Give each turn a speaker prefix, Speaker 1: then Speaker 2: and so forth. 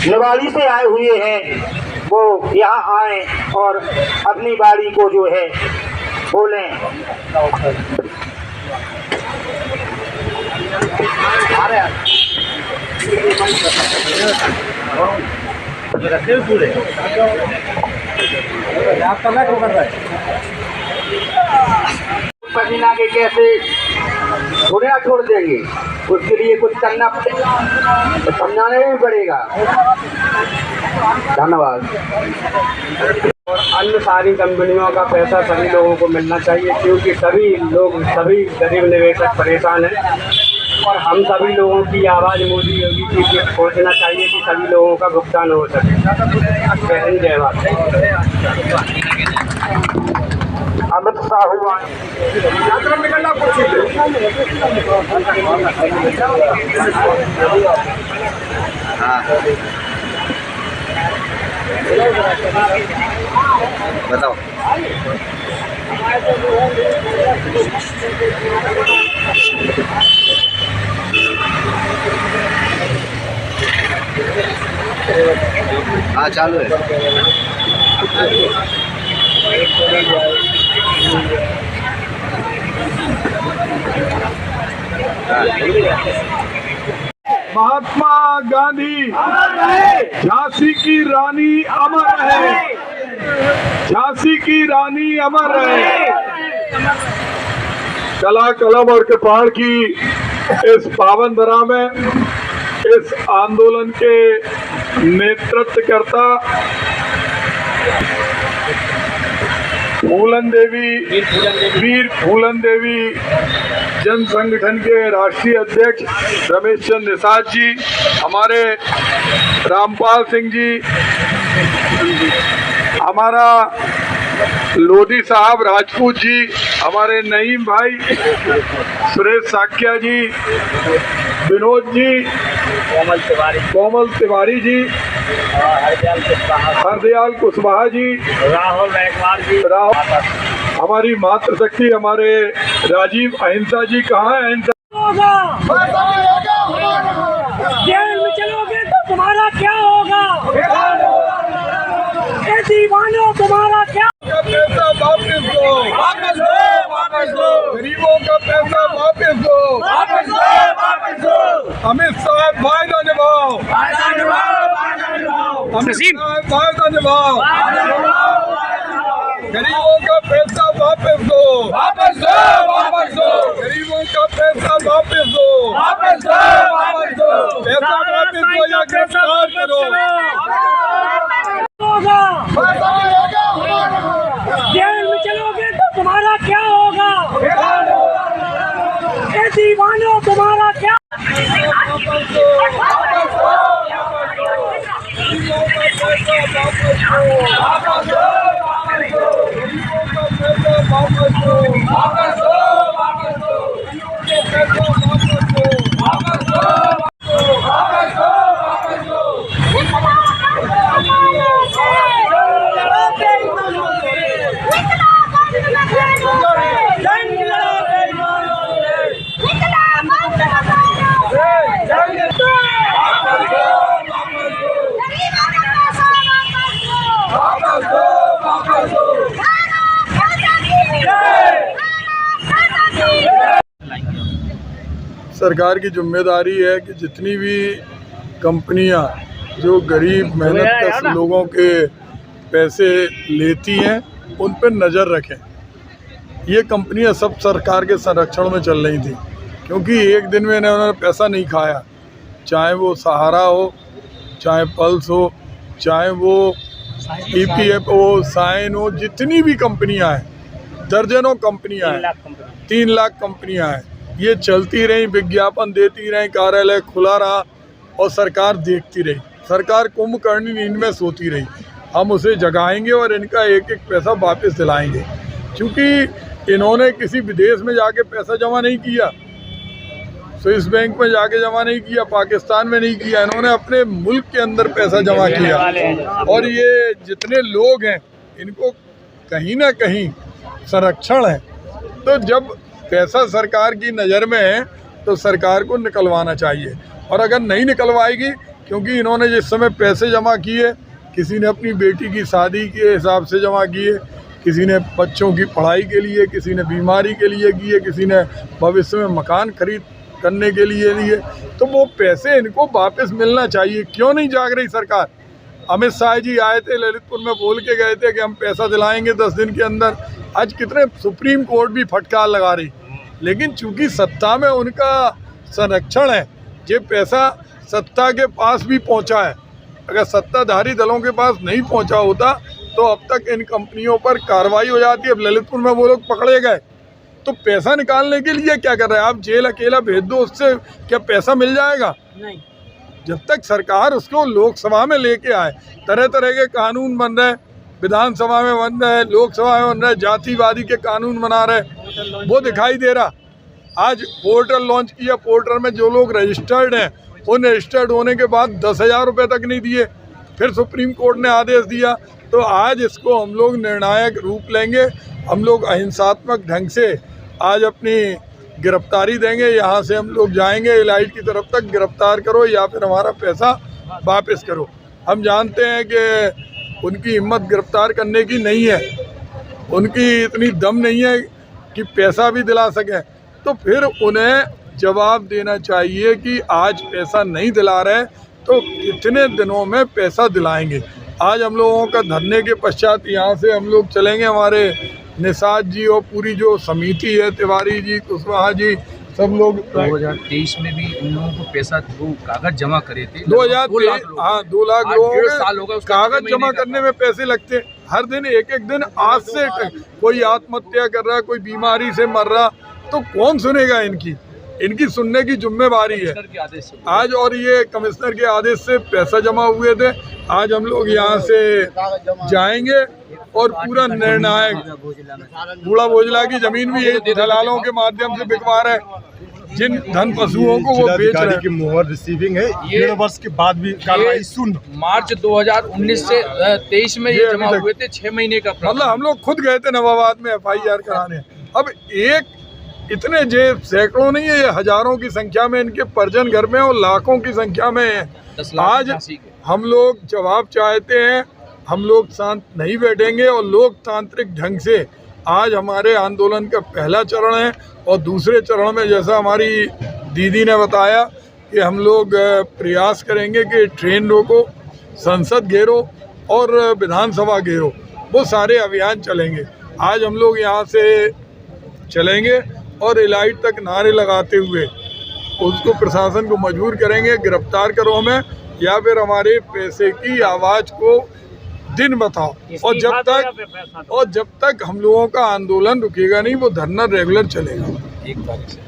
Speaker 1: निवाड़ी से आए हुए हैं वो यहाँ आए और अपनी बारी को जो है बोलें। पसीना के कैसे थोड़ा छोड़ देंगे, उसके लिए कुछ करना तो समझाने भी पड़ेगा। धन्यवाद। और अन्य सारी कंपनियों का पैसा सभी लोगों को मिलना चाहिए, क्योंकि सभी लोग, सभी गरीब निवेशक परेशान हैं और हम सभी लोगों की आवाज़ मोदी योगी जी तक पहुँचना चाहिए कि सभी लोगों का भुगतान हो सके। जय बात। अमित साहू
Speaker 2: बताओ। हाँ चालू है।
Speaker 3: महात्मा गांधी झांसी की रानी अमर रहे, झांसी की रानी अमर रहे। कला, कलम और कृपाण की इस पावन धरा में इस आंदोलन के नेतृत्वकर्ता वीर फूलन देवी जन संगठन के राष्ट्रीय अध्यक्ष रमेश चंद्र निषाद जी, हमारे रामपाल सिंह जी, हमारा लोधी साहब राजपूत जी, हमारे नईम भाई सुरेश साकिया जी, विनोद जी, कोमल तिवारी जी, हरदयाल कुशवाहा जी, राहुल रैकवार जी, हमारी मातृशक्ति हमारे राजीव अहिंसा जी। कहाँ है अहिंसा?
Speaker 4: जेल में चलोगे तो तुम्हारा क्या होगा? दीवानों तुम्हारा क्या?
Speaker 3: पैसा वापस दो, वापस दो, वापस दो। गरीबों का पैसा वापस दो, वापस दो, वापस दो। अमित साहब वायदा निभाओ, वायदा निभाओ, वायदा निभाओ। अमित साहब वायदा निभाओ, वायदा निभाओ। गरीबों का पैसा वापस दो, वापस दो, वापस दो। गरीबों का पैसा वापस दो, वापस दो, वापस दो। पैसा वापस दो या गिरफ्तार करो।
Speaker 4: जेल में चलोगे तो तुम्हारा क्या होगा? दीवानों तुम्हारा क्या?
Speaker 3: सरकार की जिम्मेदारी है कि जितनी भी कंपनियां जो गरीब मेहनत लोगों के पैसे लेती हैं उन पर नज़र रखें। ये कंपनियां सब सरकार के संरक्षण में चल रही थी, क्योंकि एक दिन में उन्होंने पैसा नहीं खाया, चाहे वो सहारा हो, चाहे पल्स हो, चाहे वो EPF हो, साइन हो, जितनी भी कंपनियां हैं, दर्जनों कंपनियां हैं, 3 लाख कंपनियां हैं, ये चलती रही, विज्ञापन देती रही, कार्यालय खुला रहा और सरकार देखती रही। सरकार कुंभकर्णी नींद में सोती रही। हम उसे जगाएंगे और इनका एक एक पैसा वापस दिलाएंगे, क्योंकि इन्होंने किसी विदेश में जाके पैसा जमा नहीं किया, स्विस बैंक में जाके जमा नहीं किया, पाकिस्तान में नहीं किया, इन्होंने अपने मुल्क के अंदर पैसा जमा किया। और ये जितने लोग हैं इनको कहीं ना कहीं संरक्षण है। तो जब पैसा सरकार की नज़र में है तो सरकार को निकलवाना चाहिए, और अगर नहीं निकलवाएगी, क्योंकि इन्होंने जिस समय पैसे जमा किए, किसी ने अपनी बेटी की शादी के हिसाब से जमा किए, किसी ने बच्चों की पढ़ाई के लिए, किसी ने बीमारी के लिए किए, किसी ने भविष्य में मकान खरीद करने के लिए, तो वो पैसे इनको वापस मिलना चाहिए। क्यों नहीं जाग रही सरकार? अमित शाह जी आए थे ललितपुर में, बोल के गए थे कि हम पैसा दिलाएंगे 10 दिन के अंदर। आज कितने सुप्रीम कोर्ट भी फटकार लगा रही, लेकिन चूंकि सत्ता में उनका संरक्षण है, ये पैसा सत्ता के पास भी पहुंचा है। अगर सत्ताधारी दलों के पास नहीं पहुंचा होता तो अब तक इन कंपनियों पर कार्रवाई हो जाती। अब ललितपुर में वो लोग पकड़े गए, तो पैसा निकालने के लिए क्या कर रहे हैं आप? जेल अकेला भेज दो, उससे क्या पैसा मिल जाएगा?
Speaker 4: नहीं।
Speaker 3: जब तक सरकार उसको लोकसभा में लेके आए, तरह तरह के कानून बन रहे, विधानसभा में बन रहे, लोकसभा में बन रहे, जातिवादी के कानून बना रहे, वो दिखाई दे रहा। आज पोर्टल लॉन्च किया, पोर्टल में जो लोग रजिस्टर्ड हैं, उन रजिस्टर्ड होने के बाद 10,000 रुपये तक नहीं दिए, फिर सुप्रीम कोर्ट ने आदेश दिया। तो आज इसको हम लोग निर्णायक रूप लेंगे। हम लोग अहिंसात्मक ढंग से आज अपनी गिरफ्तारी देंगे। यहाँ से हम लोग जाएंगे इलाइट की तरफ तक, गिरफ्तार करो या फिर हमारा पैसा वापस करो। हम जानते हैं कि उनकी हिम्मत गिरफ्तार करने की नहीं है, उनकी इतनी दम नहीं है कि पैसा भी दिला सकें। तो फिर उन्हें जवाब देना चाहिए कि आज पैसा नहीं दिला रहे तो कितने दिनों में पैसा दिलाएंगे। आज हम लोगों का धरने के पश्चात यहाँ से हम लोग चलेंगे, हमारे निषाद जी और पूरी जो समिति है, तिवारी जी, कुशवाहा जी, सब लोग।
Speaker 5: 2023 में भी इन लोगों को पैसा जो कागज जमा करे थे
Speaker 3: 2023, हाँ 2 लाख लोगों को कागज जमा करने में पैसे लगते हैं। हर दिन एक दिन आज से कोई आत्महत्या कर रहा, कोई बीमारी से मर रहा, तो कौन सुनेगा इनकी? इनकी सुनने की जिम्मेवारी है आज। और ये कमिश्नर के आदेश से पैसा जमा हुए थे। आज हम लोग यहाँ से जाएंगे और पूरा निर्णायक, बूढ़ा भोजला की जमीन भी ये दलालों के माध्यम से बिकवा रहे, जिन धन पशुओं को वो बेच रहे हैं।
Speaker 2: की मोहर रिसीविंग है, 1.5 वर्ष के बाद भी कार्रवाई सुन।
Speaker 5: मार्च 2019 से 23 में ये जमा हुए थे, 6 महीने का।
Speaker 3: मतलब हम लोग खुद गए थे नवाबाद में FIR कराने। अब एक इतने जे सैकड़ों नहीं है, ये हजारों की संख्या में इनके परिजन घर में और लाखों की संख्या में है। आज हम लोग जवाब चाहते हैं, हम लोग शांत नहीं बैठेंगे और लोकतांत्रिक ढंग से आज हमारे आंदोलन का पहला चरण है। और दूसरे चरण में जैसा हमारी दीदी ने बताया कि हम लोग प्रयास करेंगे कि ट्रेन रोको, संसद घेरो और विधानसभा घेरो, वो सारे अभियान चलेंगे। आज हम लोग यहाँ से चलेंगे और इलाइट तक नारे लगाते हुए उसको प्रशासन को मजबूर करेंगे, गिरफ्तार करो हमें या फिर हमारे पैसे की आवाज़ को दिन बताओ। और जब तक हम लोगों का आंदोलन रुकेगा नहीं, वो धरना रेगुलर चलेगा।
Speaker 5: 1 तारीख से